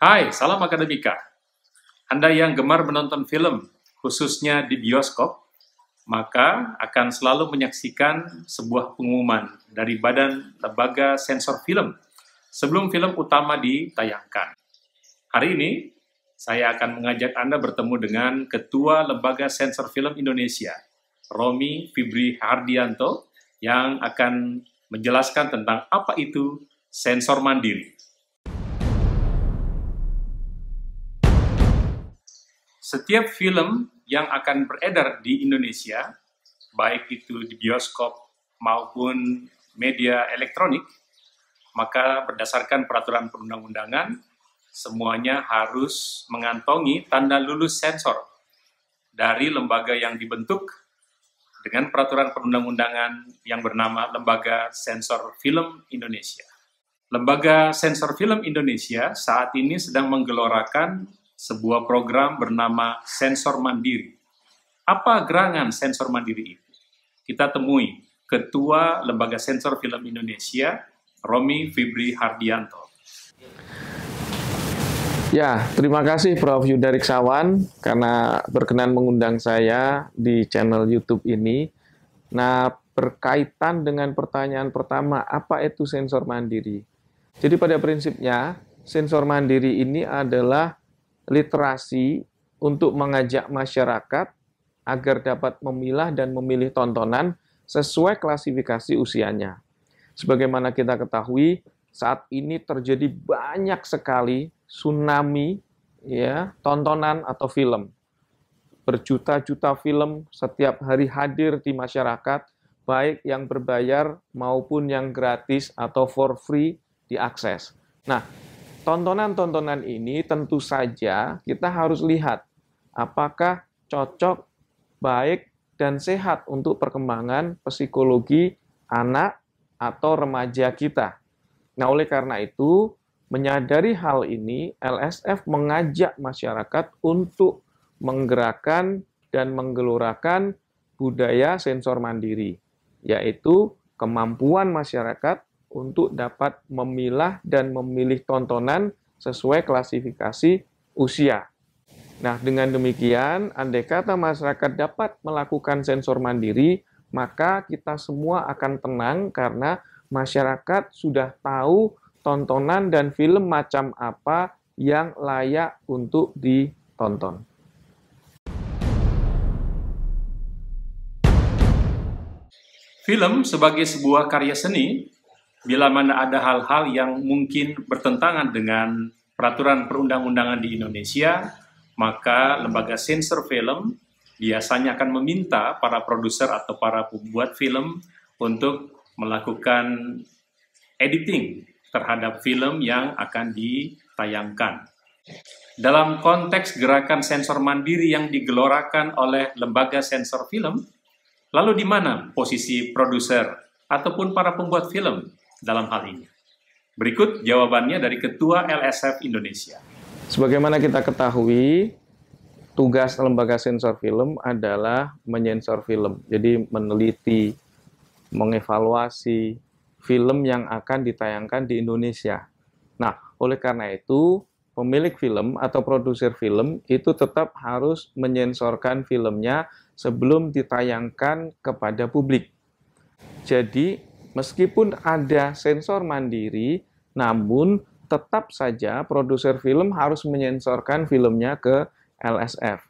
Hai, salam akademika. Anda yang gemar menonton film, khususnya di bioskop, maka akan selalu menyaksikan sebuah pengumuman dari Badan Lembaga Sensor Film sebelum film utama ditayangkan. Hari ini, saya akan mengajak Anda bertemu dengan Ketua Lembaga Sensor Film Indonesia, Romy Fibri Hardianto, yang akan menjelaskan tentang apa itu sensor mandiri. Setiap film yang akan beredar di Indonesia, baik itu di bioskop maupun media elektronik, maka berdasarkan peraturan perundang-undangan, semuanya harus mengantongi tanda lulus sensor dari lembaga yang dibentuk dengan peraturan perundang-undangan yang bernama Lembaga Sensor Film Indonesia. Lembaga Sensor Film Indonesia saat ini sedang menggelorakan sebuah program bernama Sensor Mandiri. Apa gerangan Sensor Mandiri itu? Kita temui Ketua Lembaga Sensor Film Indonesia, Romy Fibri Hardianto. Ya, terima kasih Prof. Yudariksawan karena berkenan mengundang saya di channel YouTube ini. Nah, berkaitan dengan pertanyaan pertama, apa itu sensor mandiri? Jadi pada prinsipnya, sensor mandiri ini adalah literasi untuk mengajak masyarakat agar dapat memilah dan memilih tontonan sesuai klasifikasi usianya. Sebagaimana kita ketahui, saat ini terjadi banyak sekali tsunami ya, tontonan atau film. Berjuta-juta film setiap hari hadir di masyarakat, baik yang berbayar maupun yang gratis atau for free diakses. Nah, tontonan-tontonan ini tentu saja kita harus lihat apakah cocok, baik, dan sehat untuk perkembangan psikologi anak atau remaja kita. Nah, oleh karena itu, menyadari hal ini, LSF mengajak masyarakat untuk menggerakkan dan menggelorakan budaya sensor mandiri, yaitu kemampuan masyarakat untuk dapat memilah dan memilih tontonan sesuai klasifikasi usia. Nah, dengan demikian, andai kata masyarakat dapat melakukan sensor mandiri, maka kita semua akan tenang karena masyarakat sudah tahu tontonan dan film macam apa yang layak untuk ditonton. Film sebagai sebuah karya seni, bila mana ada hal-hal yang mungkin bertentangan dengan peraturan perundang-undangan di Indonesia, maka lembaga sensor film biasanya akan meminta para produser atau para pembuat film untuk melakukan editing terhadap film yang akan ditayangkan. Dalam konteks gerakan sensor mandiri yang digelorakan oleh lembaga sensor film, lalu di mana posisi produser ataupun para pembuat film dalam hal ini? Berikut jawabannya dari Ketua LSF Indonesia. Sebagaimana kita ketahui, tugas lembaga sensor film adalah menyensor film. Jadi meneliti, mengevaluasi film yang akan ditayangkan di Indonesia. Nah, oleh karena itu, pemilik film atau produser film itu tetap harus menyensorkan filmnya sebelum ditayangkan kepada publik. Jadi, meskipun ada sensor mandiri, namun tetap saja produser film harus menyensorkan filmnya ke LSF.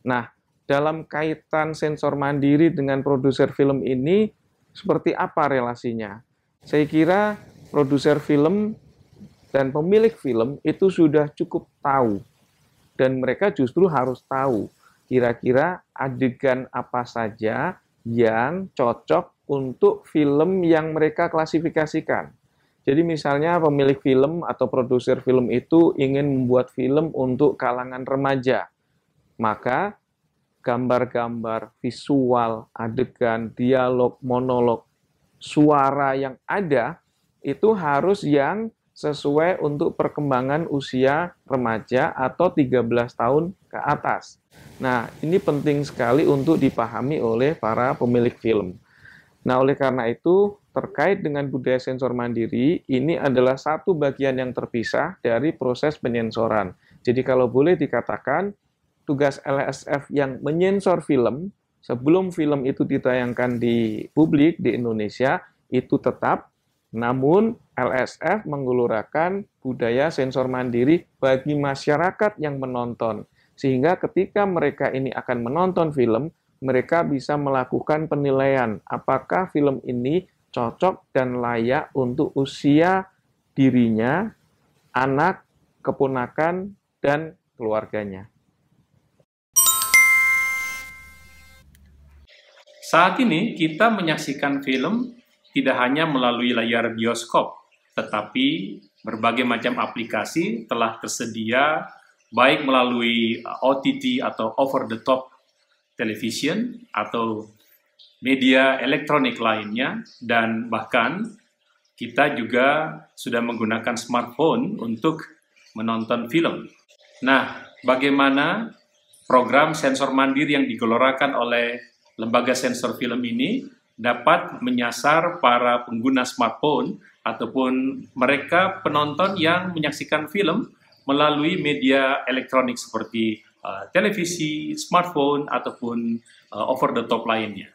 Nah, dalam kaitan sensor mandiri dengan produser film ini, seperti apa relasinya? Saya kira produser film dan pemilik film itu sudah cukup tahu. Dan mereka justru harus tahu kira-kira adegan apa saja yang cocok untuk film yang mereka klasifikasikan. Jadi misalnya pemilik film atau produser film itu ingin membuat film untuk kalangan remaja. Maka gambar-gambar, visual, adegan, dialog, monolog, suara yang ada itu harus yang sesuai untuk perkembangan usia remaja atau 13 tahun ke atas. Nah, ini penting sekali untuk dipahami oleh para pemilik film. Nah, oleh karena itu, terkait dengan budaya sensor mandiri, ini adalah satu bagian yang terpisah dari proses penyensoran. Jadi kalau boleh dikatakan, tugas LSF yang menyensor film, sebelum film itu ditayangkan di publik di Indonesia, itu tetap, namun LSF menggelurakan budaya sensor mandiri bagi masyarakat yang menonton. Sehingga ketika mereka ini akan menonton film, mereka bisa melakukan penilaian apakah film ini cocok dan layak untuk usia dirinya, anak, keponakan, dan keluarganya. Saat ini kita menyaksikan film tidak hanya melalui layar bioskop, tetapi berbagai macam aplikasi telah tersedia baik melalui OTT atau over-the-top television atau media elektronik lainnya, dan bahkan kita juga sudah menggunakan smartphone untuk menonton film. Nah, bagaimana program sensor mandiri yang digelorakan oleh lembaga sensor film ini dapat menyasar para pengguna smartphone ataupun mereka penonton yang menyaksikan film melalui media elektronik seperti televisi, smartphone, ataupun over-the-top lainnya.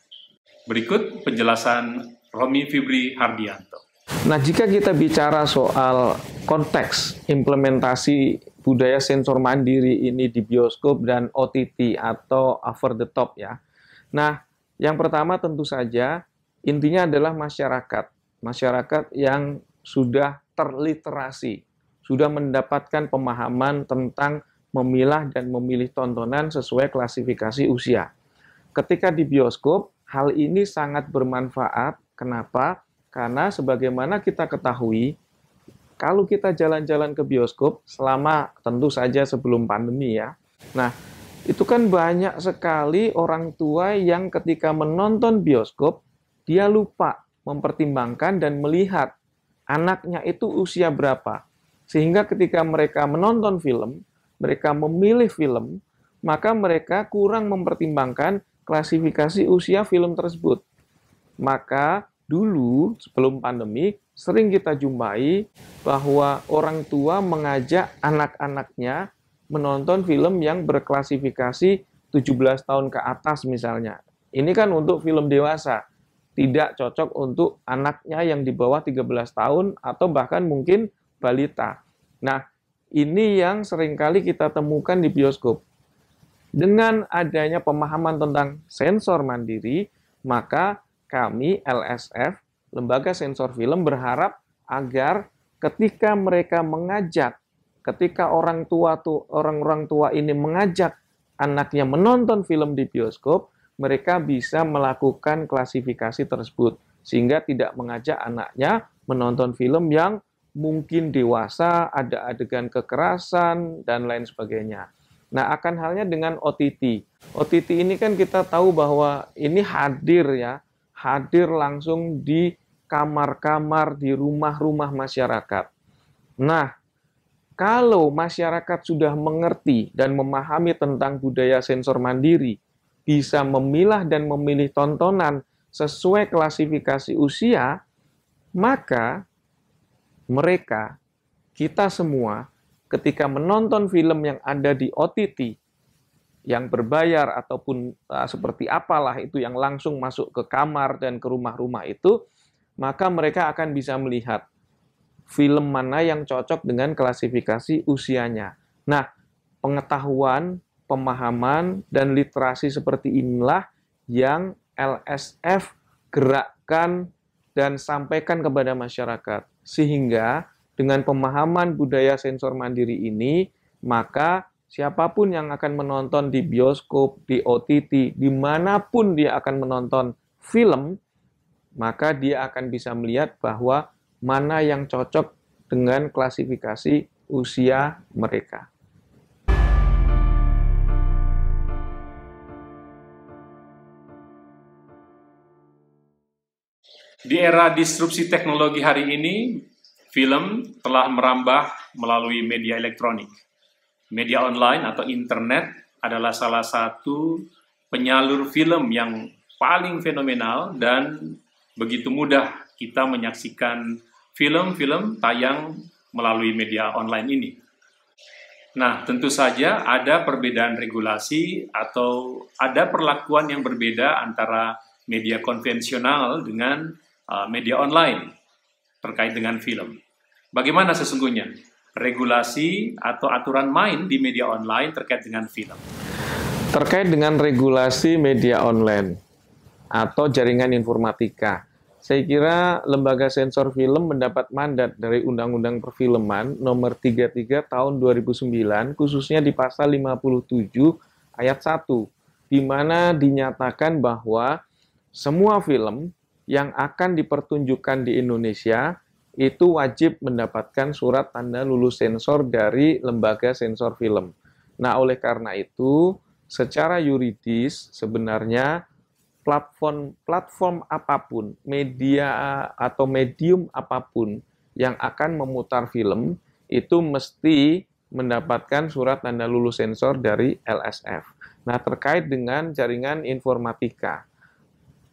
Berikut penjelasan Romi Fibri Hardianto. Nah, jika kita bicara soal konteks implementasi budaya sensor mandiri ini di bioskop dan OTT atau over the top ya. Nah, yang pertama tentu saja intinya adalah masyarakat. Masyarakat yang sudah terliterasi, sudah mendapatkan pemahaman tentang memilah dan memilih tontonan sesuai klasifikasi usia. Ketika di bioskop, hal ini sangat bermanfaat. Kenapa? Karena sebagaimana kita ketahui, kalau kita jalan-jalan ke bioskop selama tentu saja sebelum pandemi ya. Nah, itu kan banyak sekali orang tua yang ketika menonton bioskop, dia lupa mempertimbangkan dan melihat anaknya itu usia berapa. Sehingga ketika mereka menonton film, mereka memilih film, maka mereka kurang mempertimbangkan klasifikasi usia film tersebut. Maka dulu sebelum pandemi sering kita jumpai bahwa orang tua mengajak anak-anaknya menonton film yang berklasifikasi 17 tahun ke atas misalnya. Ini kan untuk film dewasa, tidak cocok untuk anaknya yang di bawah 13 tahun atau bahkan mungkin balita. Nah, ini yang seringkali kita temukan di bioskop. Dengan adanya pemahaman tentang sensor mandiri, maka kami LSF, Lembaga Sensor Film, berharap agar ketika mereka mengajak, ketika orang tua ini mengajak anaknya menonton film di bioskop, mereka bisa melakukan klasifikasi tersebut, sehingga tidak mengajak anaknya menonton film yang mungkin dewasa, ada adegan kekerasan, dan lain sebagainya. Nah, akan halnya dengan OTT. OTT ini kan kita tahu bahwa ini hadir langsung di kamar-kamar, di rumah-rumah masyarakat. Nah, kalau masyarakat sudah mengerti dan memahami tentang budaya sensor mandiri, bisa memilah dan memilih tontonan sesuai klasifikasi usia, maka mereka, kita semua, ketika menonton film yang ada di OTT, yang berbayar ataupun seperti apalah itu yang langsung masuk ke kamar dan ke rumah-rumah itu, maka mereka akan bisa melihat film mana yang cocok dengan klasifikasi usianya. Nah, pengetahuan, pemahaman, dan literasi seperti inilah yang LSF gerakkan dan sampaikan kepada masyarakat. Sehingga dengan pemahaman budaya sensor mandiri ini, maka siapapun yang akan menonton di bioskop, di OTT, dimanapun dia akan menonton film, maka dia akan bisa melihat bahwa mana yang cocok dengan klasifikasi usia mereka. Di era disrupsi teknologi hari ini, film telah merambah melalui media elektronik. Media online atau internet adalah salah satu penyalur film yang paling fenomenal dan begitu mudah kita menyaksikan film-film tayang melalui media online ini. Nah, tentu saja ada perbedaan regulasi atau ada perlakuan yang berbeda antara media konvensional dengan media online terkait dengan film. Bagaimana sesungguhnya regulasi atau aturan main di media online terkait dengan film? Terkait dengan regulasi media online atau jaringan informatika, saya kira Lembaga Sensor Film mendapat mandat dari Undang-Undang Perfilman Nomor 33 Tahun 2009, khususnya di pasal 57 ayat 1, di mana dinyatakan bahwa semua film yang akan dipertunjukkan di Indonesia itu wajib mendapatkan surat tanda lulus sensor dari Lembaga Sensor Film. Nah, oleh karena itu, secara yuridis sebenarnya platform apapun, media atau medium apapun yang akan memutar film itu mesti mendapatkan surat tanda lulus sensor dari LSF. Nah, terkait dengan jaringan informatika,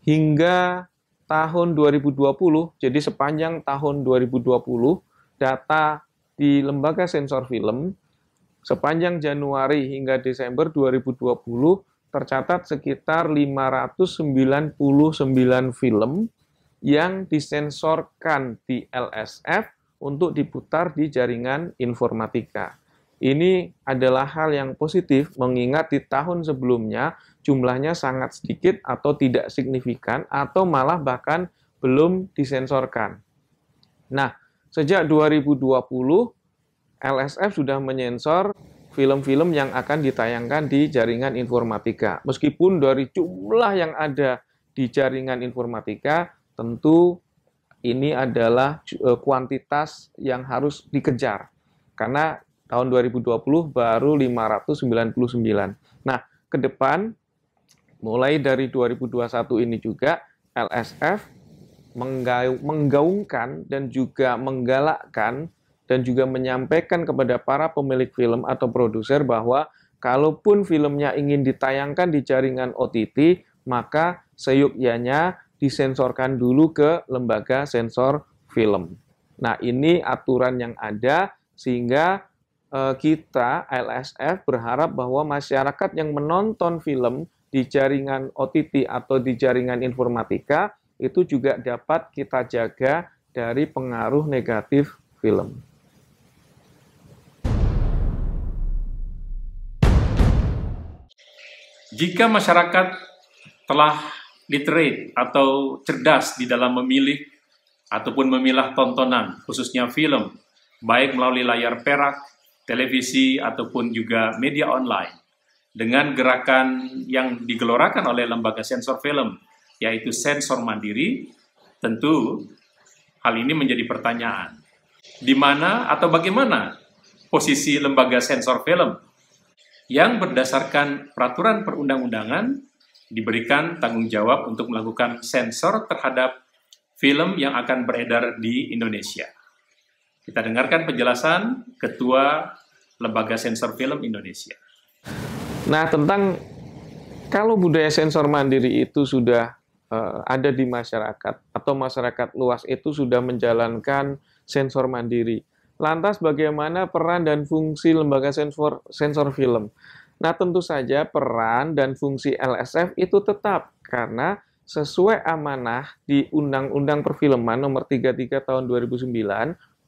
hingga tahun 2020, jadi sepanjang tahun 2020, data di Lembaga Sensor Film sepanjang Januari hingga Desember 2020 tercatat sekitar 599 film yang disensorkan di LSF untuk diputar di jaringan informatika. Ini adalah hal yang positif mengingat di tahun sebelumnya jumlahnya sangat sedikit atau tidak signifikan atau malah bahkan belum disensorkan. Nah, sejak 2020 LSF sudah menyensor film-film yang akan ditayangkan di jaringan informatika. Meskipun dari jumlah yang ada di jaringan informatika, tentu ini adalah kuantitas yang harus dikejar. Karena tahun 2020 baru 599. Nah, ke depan, mulai dari 2021 ini juga, LSF menggaungkan dan juga menggalakkan dan juga menyampaikan kepada para pemilik film atau produser bahwa kalaupun filmnya ingin ditayangkan di jaringan OTT, maka seyogyanya disensorkan dulu ke Lembaga Sensor Film. Nah, ini aturan yang ada sehingga kita, LSF, berharap bahwa masyarakat yang menonton film di jaringan OTT atau di jaringan informatika itu juga dapat kita jaga dari pengaruh negatif film. Jika masyarakat telah literate atau cerdas di dalam memilih ataupun memilah tontonan, khususnya film, baik melalui layar perak, televisi, ataupun juga media online, dengan gerakan yang digelorakan oleh Lembaga Sensor Film, yaitu sensor mandiri, tentu hal ini menjadi pertanyaan. Di mana atau bagaimana posisi Lembaga Sensor Film yang berdasarkan peraturan perundang-undangan diberikan tanggung jawab untuk melakukan sensor terhadap film yang akan beredar di Indonesia. Kita dengarkan penjelasan Ketua Lembaga Sensor Film Indonesia. Nah, tentang kalau budaya sensor mandiri itu sudah ada di masyarakat atau masyarakat luas itu sudah menjalankan sensor mandiri. Lantas bagaimana peran dan fungsi Lembaga Sensor Film? Nah, tentu saja peran dan fungsi LSF itu tetap karena sesuai amanah di Undang-Undang Perfilman Nomor 33 Tahun 2009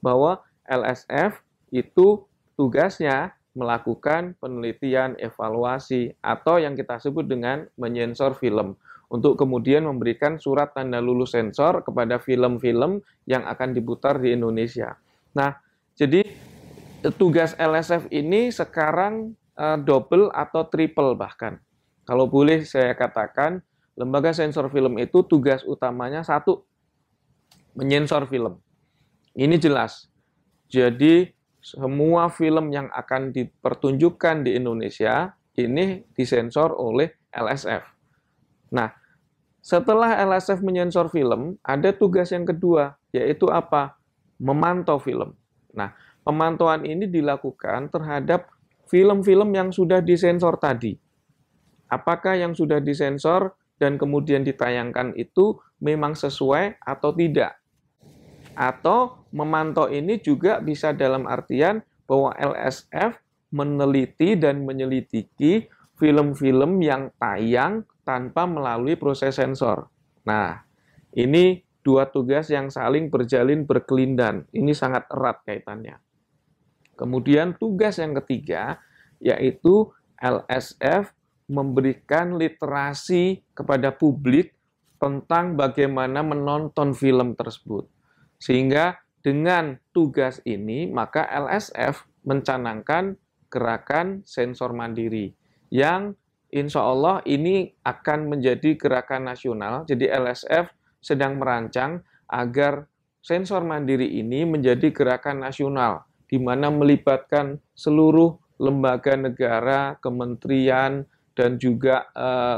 bahwa LSF itu tugasnya melakukan penelitian, evaluasi, atau yang kita sebut dengan menyensor film untuk kemudian memberikan surat tanda lulus sensor kepada film-film yang akan diputar di Indonesia. Nah, jadi tugas LSF ini sekarang double atau triple bahkan. Kalau boleh saya katakan, Lembaga Sensor Film itu tugas utamanya satu, menyensor film. Ini jelas. Jadi semua film yang akan dipertunjukkan di Indonesia ini disensor oleh LSF. Nah, setelah LSF menyensor film, ada tugas yang kedua, yaitu apa? Memantau film. Nah, pemantauan ini dilakukan terhadap film-film yang sudah disensor tadi. Apakah yang sudah disensor dan kemudian ditayangkan itu memang sesuai atau tidak Atau memantau ini juga bisa dalam artian bahwa LSF meneliti dan menyelidiki film-film yang tayang tanpa melalui proses sensor. Nah, ini dua tugas yang saling berjalin berkelindan. Ini sangat erat kaitannya. Kemudian tugas yang ketiga, yaitu LSF memberikan literasi kepada publik tentang bagaimana menonton film tersebut. Sehingga dengan tugas ini, maka LSF mencanangkan gerakan sensor mandiri, yang insya Allah ini akan menjadi gerakan nasional. Jadi LSF sedang merancang agar sensor mandiri ini menjadi gerakan nasional, di mana melibatkan seluruh lembaga negara, kementerian, dan juga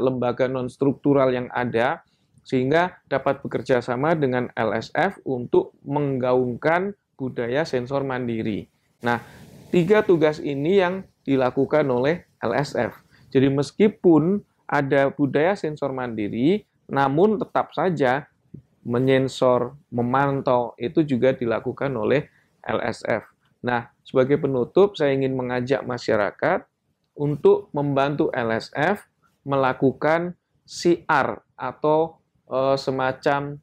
lembaga non-struktural yang ada, sehingga dapat bekerja sama dengan LSF untuk menggaungkan budaya sensor mandiri. Nah, 3 tugas ini yang dilakukan oleh LSF. Jadi meskipun ada budaya sensor mandiri, namun tetap saja menyensor, memantau, itu juga dilakukan oleh LSF. Nah, sebagai penutup, saya ingin mengajak masyarakat untuk membantu LSF melakukan siar atau semacam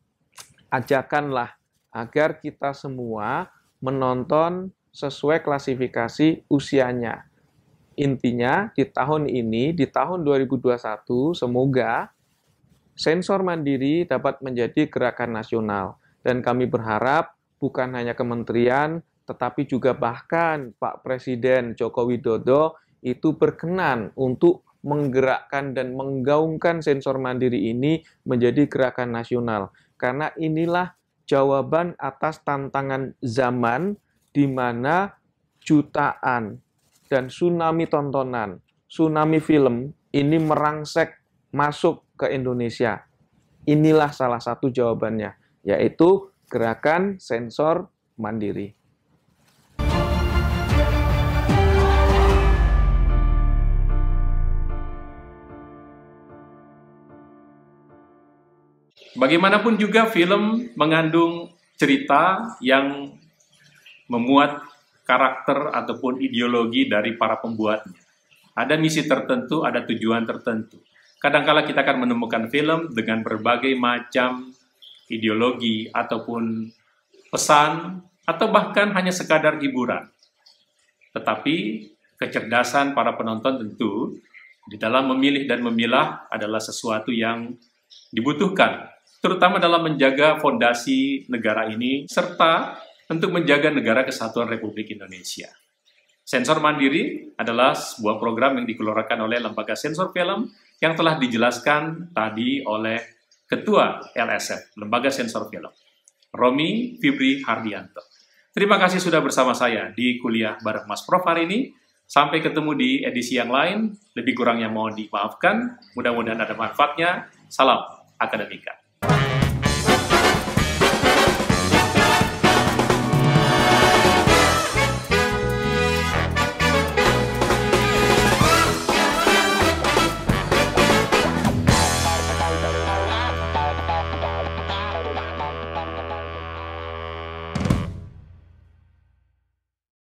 ajakanlah agar kita semua menonton sesuai klasifikasi usianya. Intinya di tahun ini, di tahun 2021, semoga sensor mandiri dapat menjadi gerakan nasional. Dan kami berharap bukan hanya kementerian, tetapi juga bahkan Pak Presiden Joko Widodo itu berkenan untuk menggerakkan dan menggaungkan sensor mandiri ini menjadi gerakan nasional. Karena inilah jawaban atas tantangan zaman di mana jutaan dan tsunami tontonan, tsunami film ini merangsek masuk ke Indonesia. Inilah salah satu jawabannya, yaitu gerakan sensor mandiri. Bagaimanapun juga film mengandung cerita yang memuat karakter ataupun ideologi dari para pembuatnya. Ada misi tertentu, ada tujuan tertentu. Kadang-kala kita akan menemukan film dengan berbagai macam ideologi ataupun pesan, atau bahkan hanya sekadar hiburan. Tetapi kecerdasan para penonton tentu di dalam memilih dan memilah adalah sesuatu yang dibutuhkan, terutama dalam menjaga fondasi negara ini, serta untuk menjaga negara kesatuan Republik Indonesia. Sensor mandiri adalah sebuah program yang dikeluarkan oleh Lembaga Sensor Film yang telah dijelaskan tadi oleh Ketua LSF, Lembaga Sensor Film, Romi Fibri Hardianto. Terima kasih sudah bersama saya di kuliah bareng Mas Prof hari ini. Sampai ketemu di edisi yang lain. Lebih kurang yang mohon dimaafkan. Mudah-mudahan ada manfaatnya. Salam Akademika.